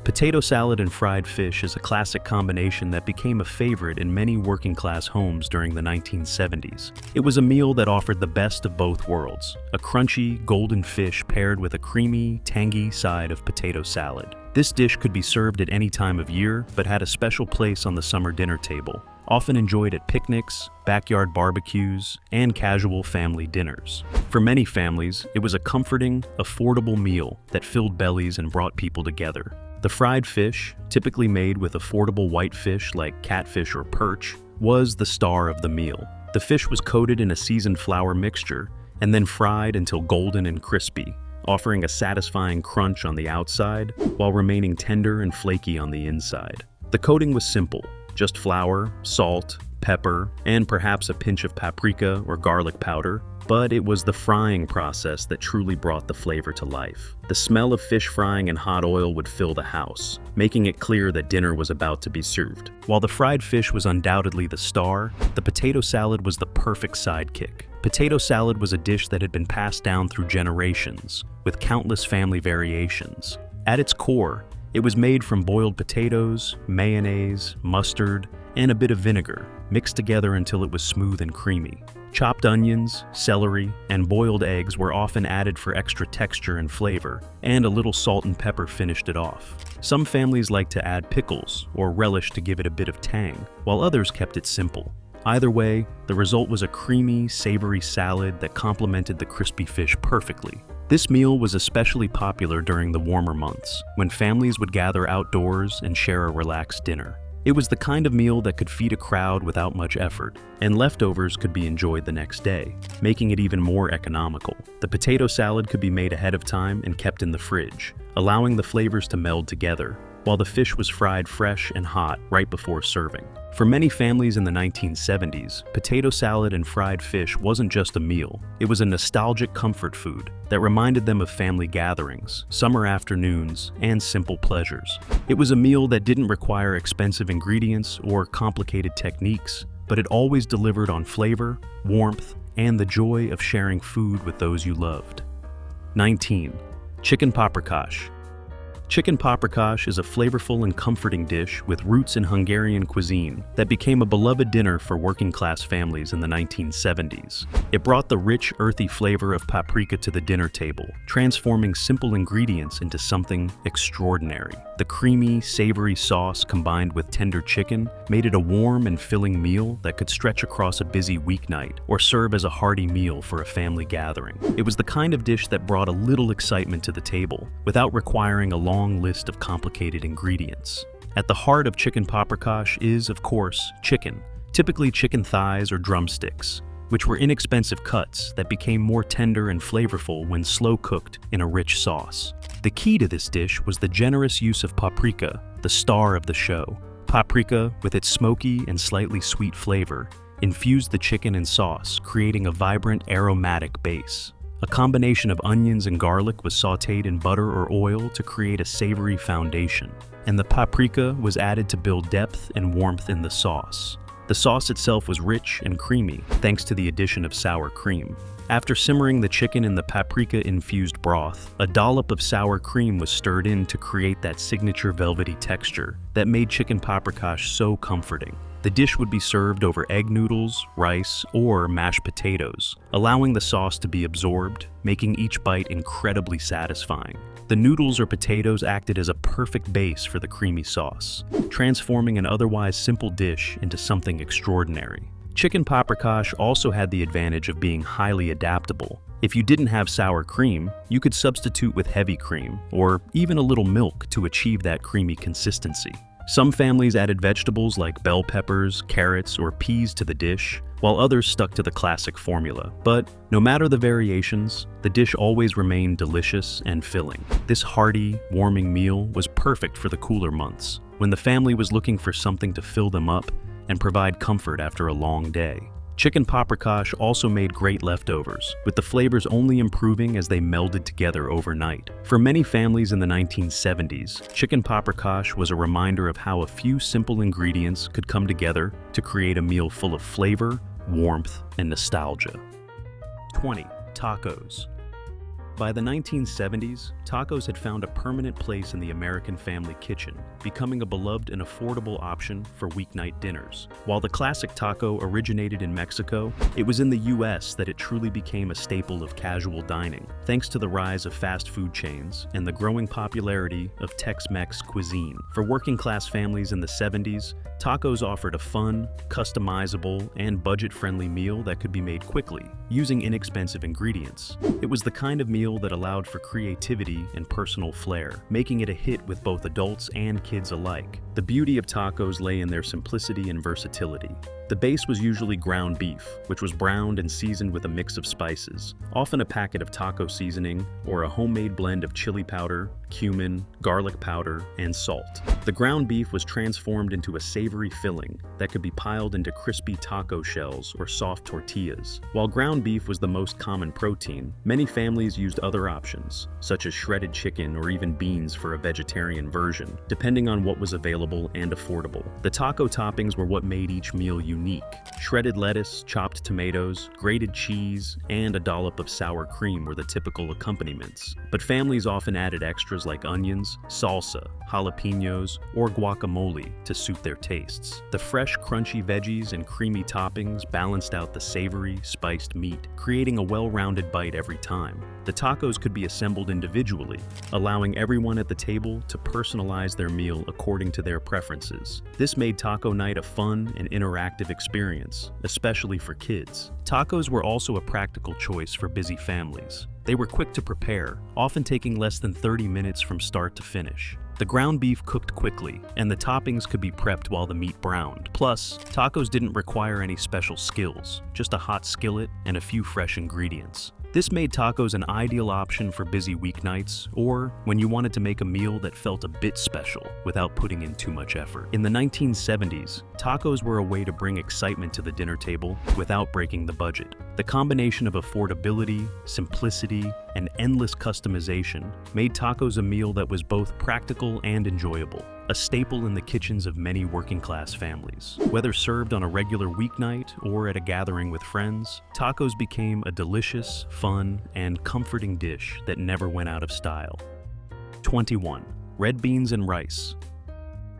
Potato salad and fried fish is a classic combination that became a favorite in many working-class homes during the 1970s. It was a meal that offered the best of both worlds, a crunchy, golden fish paired with a creamy, tangy side of potato salad. This dish could be served at any time of year, but had a special place on the summer dinner table, often enjoyed at picnics, backyard barbecues, and casual family dinners. For many families, it was a comforting, affordable meal that filled bellies and brought people together. The fried fish, typically made with affordable white fish like catfish or perch, was the star of the meal. The fish was coated in a seasoned flour mixture and then fried until golden and crispy, offering a satisfying crunch on the outside while remaining tender and flaky on the inside. The coating was simple, just flour, salt, pepper, and perhaps a pinch of paprika or garlic powder, but it was the frying process that truly brought the flavor to life. The smell of fish frying in hot oil would fill the house, making it clear that dinner was about to be served. While the fried fish was undoubtedly the star, the potato salad was the perfect sidekick. Potato salad was a dish that had been passed down through generations, with countless family variations. At its core, it was made from boiled potatoes, mayonnaise, mustard, and a bit of vinegar, mixed together until it was smooth and creamy. Chopped onions, celery, and boiled eggs were often added for extra texture and flavor, and a little salt and pepper finished it off. Some families liked to add pickles or relish to give it a bit of tang, while others kept it simple. Either way, the result was a creamy, savory salad that complemented the crispy fish perfectly. This meal was especially popular during the warmer months, when families would gather outdoors and share a relaxed dinner. It was the kind of meal that could feed a crowd without much effort, and leftovers could be enjoyed the next day, making it even more economical. The potato salad could be made ahead of time and kept in the fridge, allowing the flavors to meld together, while the fish was fried fresh and hot right before serving. For many families in the 1970s, potato salad and fried fish wasn't just a meal, it was a nostalgic comfort food that reminded them of family gatherings, summer afternoons, and simple pleasures. It was a meal that didn't require expensive ingredients or complicated techniques, but it always delivered on flavor, warmth, and the joy of sharing food with those you loved. 19. Chicken paprikash. Chicken paprikash is a flavorful and comforting dish with roots in Hungarian cuisine that became a beloved dinner for working-class families in the 1970s. It brought the rich, earthy flavor of paprika to the dinner table, transforming simple ingredients into something extraordinary. The creamy, savory sauce combined with tender chicken made it a warm and filling meal that could stretch across a busy weeknight or serve as a hearty meal for a family gathering. It was the kind of dish that brought a little excitement to the table without requiring a long list of complicated ingredients. At the heart of chicken paprikash is, of course, chicken, typically chicken thighs or drumsticks, which were inexpensive cuts that became more tender and flavorful when slow cooked in a rich sauce. The key to this dish was the generous use of paprika, the star of the show. Paprika, with its smoky and slightly sweet flavor, infused the chicken in sauce, creating a vibrant, aromatic base. A combination of onions and garlic was sautéed in butter or oil to create a savory foundation, and the paprika was added to build depth and warmth in the sauce. The sauce itself was rich and creamy, thanks to the addition of sour cream. After simmering the chicken in the paprika-infused broth, a dollop of sour cream was stirred in to create that signature velvety texture that made chicken paprikash so comforting. The dish would be served over egg noodles, rice, or mashed potatoes, allowing the sauce to be absorbed, making each bite incredibly satisfying. The noodles or potatoes acted as a perfect base for the creamy sauce, transforming an otherwise simple dish into something extraordinary. Chicken paprikash also had the advantage of being highly adaptable. If you didn't have sour cream, you could substitute with heavy cream, or even a little milk to achieve that creamy consistency. Some families added vegetables like bell peppers, carrots, or peas to the dish, while others stuck to the classic formula. But no matter the variations, the dish always remained delicious and filling. This hearty, warming meal was perfect for the cooler months, when the family was looking for something to fill them up and provide comfort after a long day. Chicken paprikash also made great leftovers, with the flavors only improving as they melded together overnight. For many families in the 1970s, chicken paprikash was a reminder of how a few simple ingredients could come together to create a meal full of flavor, warmth, and nostalgia. 20. Tacos. By the 1970s, tacos had found a permanent place in the American family kitchen, becoming a beloved and affordable option for weeknight dinners. While the classic taco originated in Mexico, it was in the US that it truly became a staple of casual dining, thanks to the rise of fast food chains and the growing popularity of Tex-Mex cuisine. For working-class families in the 70s, tacos offered a fun, customizable, and budget-friendly meal that could be made quickly, using inexpensive ingredients. It was the kind of meal that allowed for creativity and personal flair, making it a hit with both adults and kids alike. The beauty of tacos lay in their simplicity and versatility. The base was usually ground beef, which was browned and seasoned with a mix of spices, often a packet of taco seasoning or a homemade blend of chili powder, cumin, garlic powder, and salt. The ground beef was transformed into a savory filling that could be piled into crispy taco shells or soft tortillas. While ground beef was the most common protein, many families used other options, such as shredded chicken or even beans for a vegetarian version, depending on what was available and affordable. The taco toppings were what made each meal unique. Shredded lettuce, chopped tomatoes, grated cheese, and a dollop of sour cream were the typical accompaniments. But families often added extras like onions, salsa, jalapenos, or guacamole to suit their tastes. The fresh, crunchy veggies and creamy toppings balanced out the savory, spiced meat, creating a well-rounded bite every time. The tacos could be assembled individually, allowing everyone at the table to personalize their meal according to their preferences. This made taco night a fun and interactive experience, especially for kids. Tacos were also a practical choice for busy families. They were quick to prepare, often taking less than 30 minutes from start to finish. The ground beef cooked quickly, and the toppings could be prepped while the meat browned. Plus, tacos didn't require any special skills, just a hot skillet and a few fresh ingredients. This made tacos an ideal option for busy weeknights or when you wanted to make a meal that felt a bit special without putting in too much effort. In the 1970s, tacos were a way to bring excitement to the dinner table without breaking the budget. The combination of affordability, simplicity, and endless customization made tacos a meal that was both practical and enjoyable, a staple in the kitchens of many working-class families. Whether served on a regular weeknight or at a gathering with friends, tacos became a delicious, fun, and comforting dish that never went out of style. 21. Red beans and rice.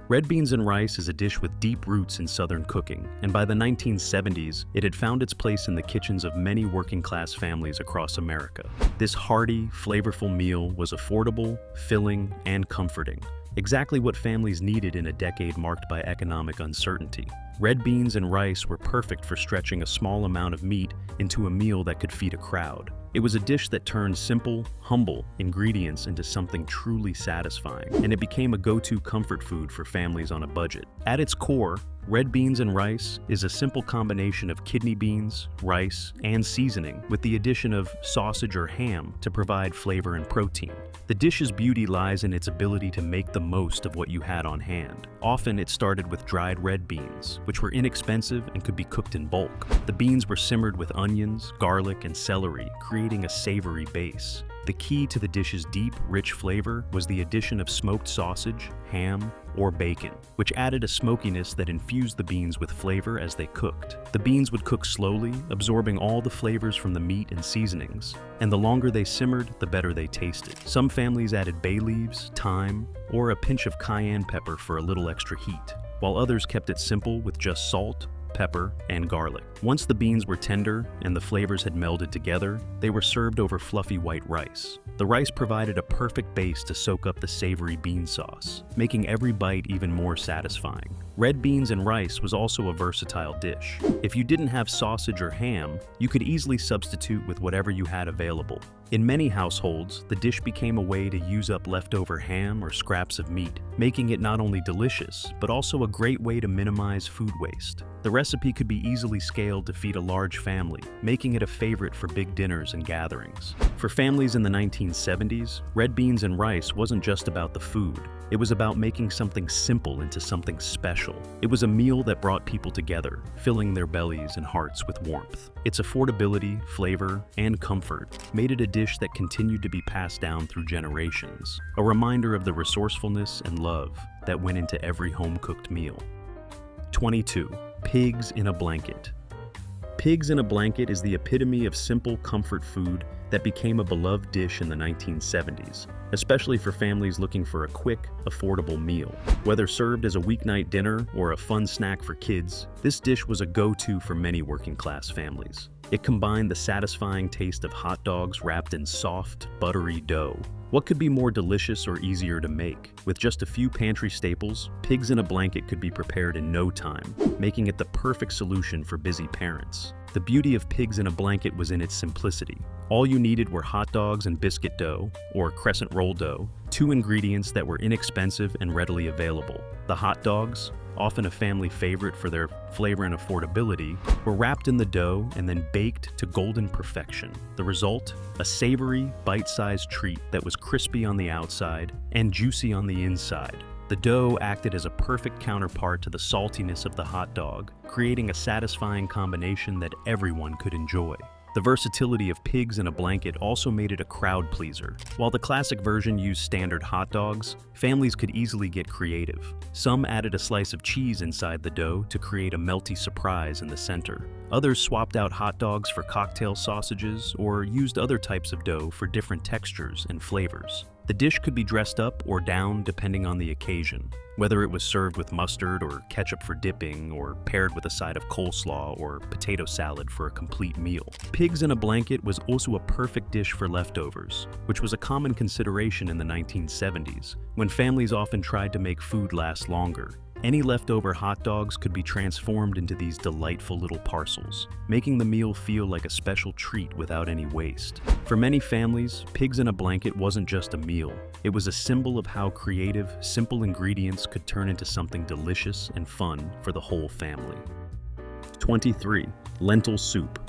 Red beans and rice is a dish with deep roots in Southern cooking, and by the 1970s, it had found its place in the kitchens of many working-class families across America. This hearty, flavorful meal was affordable, filling, and comforting, exactly what families needed in a decade marked by economic uncertainty. Red beans and rice were perfect for stretching a small amount of meat into a meal that could feed a crowd. It was a dish that turned simple, humble ingredients into something truly satisfying, and it became a go-to comfort food for families on a budget. At its core, red beans and rice is a simple combination of kidney beans, rice, and seasoning, with the addition of sausage or ham to provide flavor and protein. The dish's beauty lies in its ability to make the most of what you had on hand. Often it started with dried red beans, which were inexpensive and could be cooked in bulk. The beans were simmered with onions, garlic, and celery, creating a savory base. The key to the dish's deep, rich flavor was the addition of smoked sausage, ham, or bacon, which added a smokiness that infused the beans with flavor as they cooked. The beans would cook slowly, absorbing all the flavors from the meat and seasonings, and the longer they simmered, the better they tasted. Some families added bay leaves, thyme, or a pinch of cayenne pepper for a little extra heat, while others kept it simple with just salt, pepper, and garlic. Once the beans were tender and the flavors had melded together, they were served over fluffy white rice. The rice provided a perfect base to soak up the savory bean sauce, making every bite even more satisfying. Red beans and rice was also a versatile dish. If you didn't have sausage or ham, you could easily substitute with whatever you had available. In many households, the dish became a way to use up leftover ham or scraps of meat, making it not only delicious, but also a great way to minimize food waste. The recipe could be easily scaled to feed a large family, making it a favorite for big dinners and gatherings. For families in the 1970s, red beans and rice wasn't just about the food. It was about making something simple into something special. It was a meal that brought people together, filling their bellies and hearts with warmth. Its affordability, flavor, and comfort made it a dish that continued to be passed down through generations, a reminder of the resourcefulness and love that went into every home-cooked meal. 22. Pigs in a blanket. Pigs in a blanket is the epitome of simple comfort food that became a beloved dish in the 1970s, especially for families looking for a quick, affordable meal. Whether served as a weeknight dinner or a fun snack for kids, this dish was a go-to for many working-class families. It combined the satisfying taste of hot dogs wrapped in soft, buttery dough. What could be more delicious or easier to make? With just a few pantry staples, pigs in a blanket could be prepared in no time, making it the perfect solution for busy parents. The beauty of pigs in a blanket was in its simplicity. All you needed were hot dogs and biscuit dough, or crescent roll dough, two ingredients that were inexpensive and readily available. The hot dogs, often a family favorite for their flavor and affordability, were wrapped in the dough and then baked to golden perfection. The result? A savory, bite-sized treat that was crispy on the outside and juicy on the inside. The dough acted as a perfect counterpart to the saltiness of the hot dog, creating a satisfying combination that everyone could enjoy. The versatility of pigs in a blanket also made it a crowd pleaser. While the classic version used standard hot dogs, families could easily get creative. Some added a slice of cheese inside the dough to create a melty surprise in the center. Others swapped out hot dogs for cocktail sausages or used other types of dough for different textures and flavors. The dish could be dressed up or down depending on the occasion, whether it was served with mustard or ketchup for dipping, or paired with a side of coleslaw or potato salad for a complete meal. Pigs in a blanket was also a perfect dish for leftovers, which was a common consideration in the 1970s, when families often tried to make food last longer. Any leftover hot dogs could be transformed into these delightful little parcels, making the meal feel like a special treat without any waste. For many families, pigs in a blanket wasn't just a meal. It was a symbol of how creative, simple ingredients could turn into something delicious and fun for the whole family. 23. Lentil soup.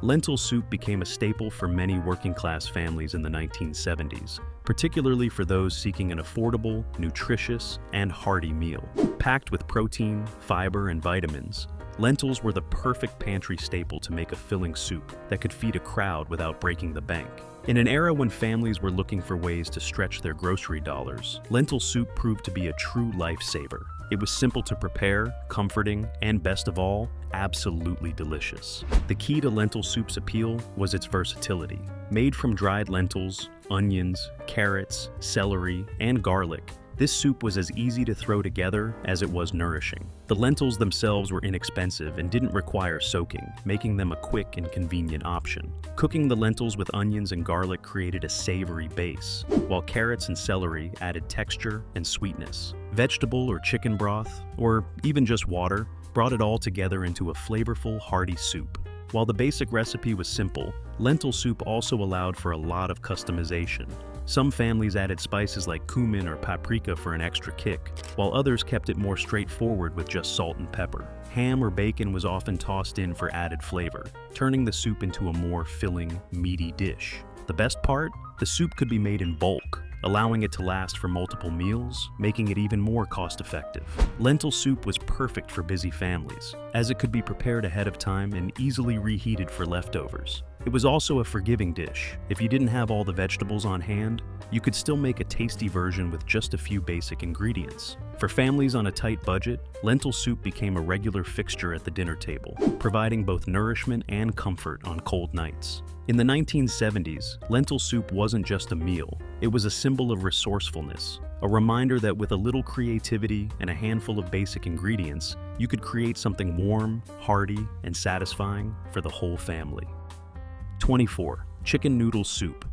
Lentil soup became a staple for many working-class families in the 1970s, particularly for those seeking an affordable, nutritious, and hearty meal. Packed with protein, fiber, and vitamins, lentils were the perfect pantry staple to make a filling soup that could feed a crowd without breaking the bank. In an era when families were looking for ways to stretch their grocery dollars, lentil soup proved to be a true lifesaver. It was simple to prepare, comforting, and best of all, absolutely delicious. The key to lentil soup's appeal was its versatility. Made from dried lentils, onions, carrots, celery, and garlic, this soup was as easy to throw together as it was nourishing. The lentils themselves were inexpensive and didn't require soaking, making them a quick and convenient option. Cooking the lentils with onions and garlic created a savory base, while carrots and celery added texture and sweetness. Vegetable or chicken broth, or even just water, brought it all together into a flavorful, hearty soup. While the basic recipe was simple, lentil soup also allowed for a lot of customization. Some families added spices like cumin or paprika for an extra kick, while others kept it more straightforward with just salt and pepper. Ham or bacon was often tossed in for added flavor, turning the soup into a more filling, meaty dish. The best part? The soup could be made in bulk, allowing it to last for multiple meals, making it even more cost-effective. Lentil soup was perfect for busy families, as it could be prepared ahead of time and easily reheated for leftovers. It was also a forgiving dish. If you didn't have all the vegetables on hand, you could still make a tasty version with just a few basic ingredients. For families on a tight budget, lentil soup became a regular fixture at the dinner table, providing both nourishment and comfort on cold nights. In the 1970s, lentil soup wasn't just a meal, it was a symbol of resourcefulness, a reminder that with a little creativity and a handful of basic ingredients, you could create something warm, hearty, and satisfying for the whole family. 24. Chicken noodle soup.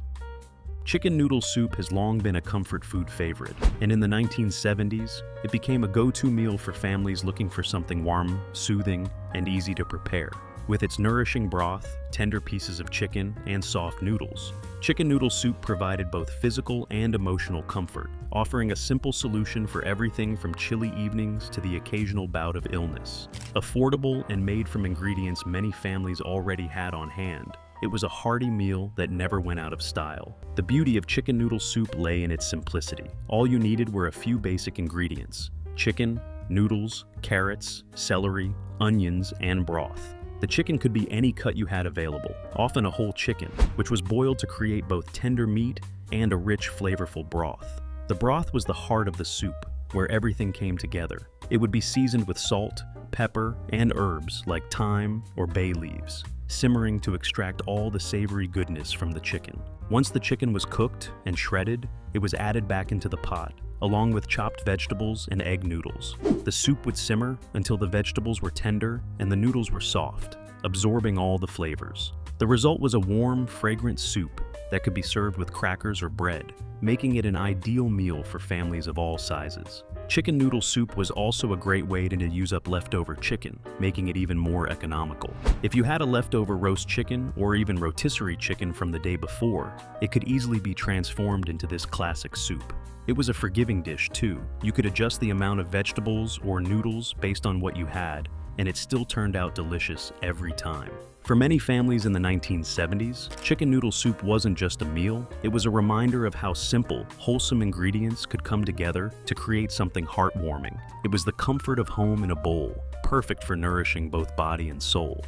Chicken noodle soup has long been a comfort food favorite, and in the 1970s, it became a go-to meal for families looking for something warm, soothing, and easy to prepare. With its nourishing broth, tender pieces of chicken, and soft noodles, chicken noodle soup provided both physical and emotional comfort, offering a simple solution for everything from chilly evenings to the occasional bout of illness. Affordable and made from ingredients many families already had on hand, it was a hearty meal that never went out of style. The beauty of chicken noodle soup lay in its simplicity. All you needed were a few basic ingredients: chicken, noodles, carrots, celery, onions, and broth. The chicken could be any cut you had available, often a whole chicken, which was boiled to create both tender meat and a rich, flavorful broth. The broth was the heart of the soup, where everything came together. It would be seasoned with salt, pepper, and herbs like thyme or bay leaves, simmering to extract all the savory goodness from the chicken. Once the chicken was cooked and shredded, it was added back into the pot, along with chopped vegetables and egg noodles. The soup would simmer until the vegetables were tender and the noodles were soft, absorbing all the flavors. The result was a warm, fragrant soup that could be served with crackers or bread, making it an ideal meal for families of all sizes. Chicken noodle soup was also a great way to use up leftover chicken, making it even more economical. If you had a leftover roast chicken or even rotisserie chicken from the day before, it could easily be transformed into this classic soup. It was a forgiving dish too. You could adjust the amount of vegetables or noodles based on what you had, and it still turned out delicious every time. For many families in the 1970s, chicken noodle soup wasn't just a meal, it was a reminder of how simple, wholesome ingredients could come together to create something heartwarming. It was the comfort of home in a bowl, perfect for nourishing both body and soul.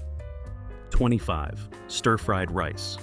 25. StirFried rice.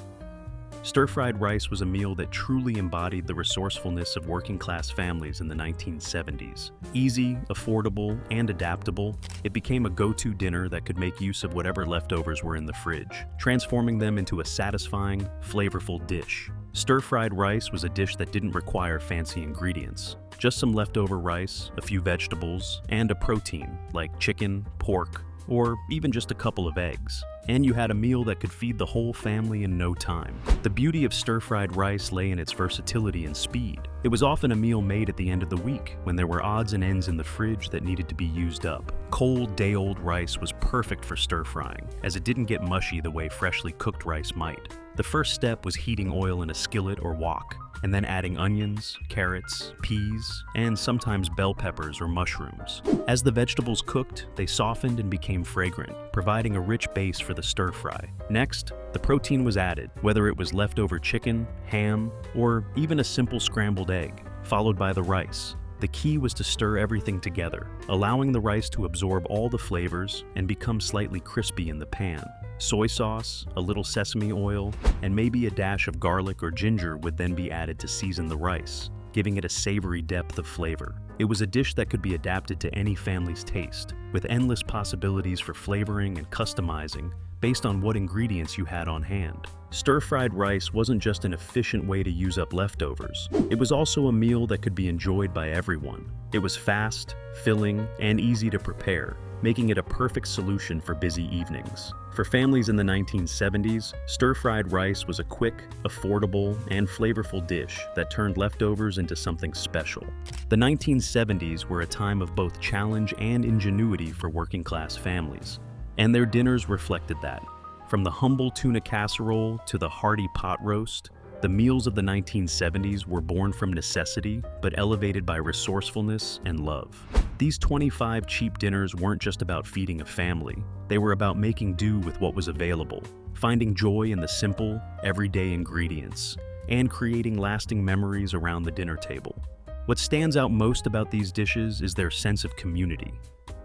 Stir-fried rice was a meal that truly embodied the resourcefulness of working-class families in the 1970s. Easy, affordable, and adaptable, it became a go-to dinner that could make use of whatever leftovers were in the fridge, transforming them into a satisfying, flavorful dish. Stir-fried rice was a dish that didn't require fancy ingredients. Just some leftover rice, a few vegetables, and a protein like chicken, pork, or even just a couple of eggs. and you had a meal that could feed the whole family in no time. The beauty of stir-fried rice lay in its versatility and speed. It was often a meal made at the end of the week, when there were odds and ends in the fridge that needed to be used up. Cold, day-old rice was perfect for stir-frying, as it didn't get mushy the way freshly cooked rice might. The first step was heating oil in a skillet or wok, and then adding onions, carrots, peas, and sometimes bell peppers or mushrooms. As the vegetables cooked, they softened and became fragrant, providing a rich base for the stir-fry. Next, the protein was added, whether it was leftover chicken, ham, or even a simple scrambled egg, followed by the rice. The key was to stir everything together, allowing the rice to absorb all the flavors and become slightly crispy in the pan. Soy sauce, a little sesame oil, and maybe a dash of garlic or ginger would then be added to season the rice, giving it a savory depth of flavor. It was a dish that could be adapted to any family's taste, with endless possibilities for flavoring and customizing based on what ingredients you had on hand. Stir-fried rice wasn't just an efficient way to use up leftovers. It was also a meal that could be enjoyed by everyone. It was fast, filling, and easy to prepare, making it a perfect solution for busy evenings. For families in the 1970s, stir-fried rice was a quick, affordable, and flavorful dish that turned leftovers into something special. The 1970s were a time of both challenge and ingenuity for working-class families, and their dinners reflected that. From the humble tuna casserole to the hearty pot roast, the meals of the 1970s were born from necessity, but elevated by resourcefulness and love. These 25 cheap dinners weren't just about feeding a family. They were about making do with what was available, finding joy in the simple, everyday ingredients, and creating lasting memories around the dinner table. What stands out most about these dishes is their sense of community.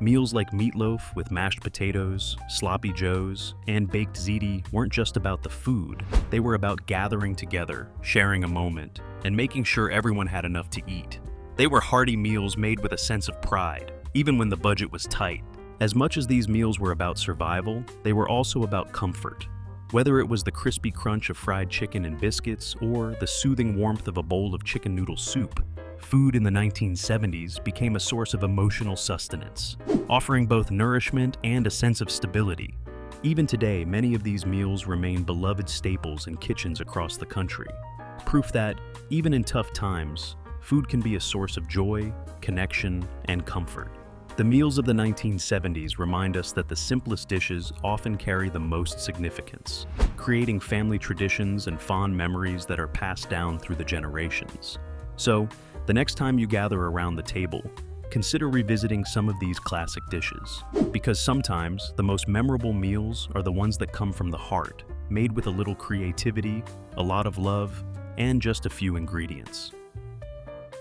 Meals like meatloaf with mashed potatoes, sloppy joes, and baked ziti weren't just about the food. They were about gathering together, sharing a moment, and making sure everyone had enough to eat. They were hearty meals made with a sense of pride, even when the budget was tight. As much as these meals were about survival, they were also about comfort. Whether it was the crispy crunch of fried chicken and biscuits or the soothing warmth of a bowl of chicken noodle soup, food in the 1970s became a source of emotional sustenance, offering both nourishment and a sense of stability. Even today, many of these meals remain beloved staples in kitchens across the country, proof that, even in tough times, food can be a source of joy, connection, and comfort. The meals of the 1970s remind us that the simplest dishes often carry the most significance, creating family traditions and fond memories that are passed down through the generations. So, the next time you gather around the table, consider revisiting some of these classic dishes, because sometimes the most memorable meals are the ones that come from the heart, made with a little creativity, a lot of love, and just a few ingredients.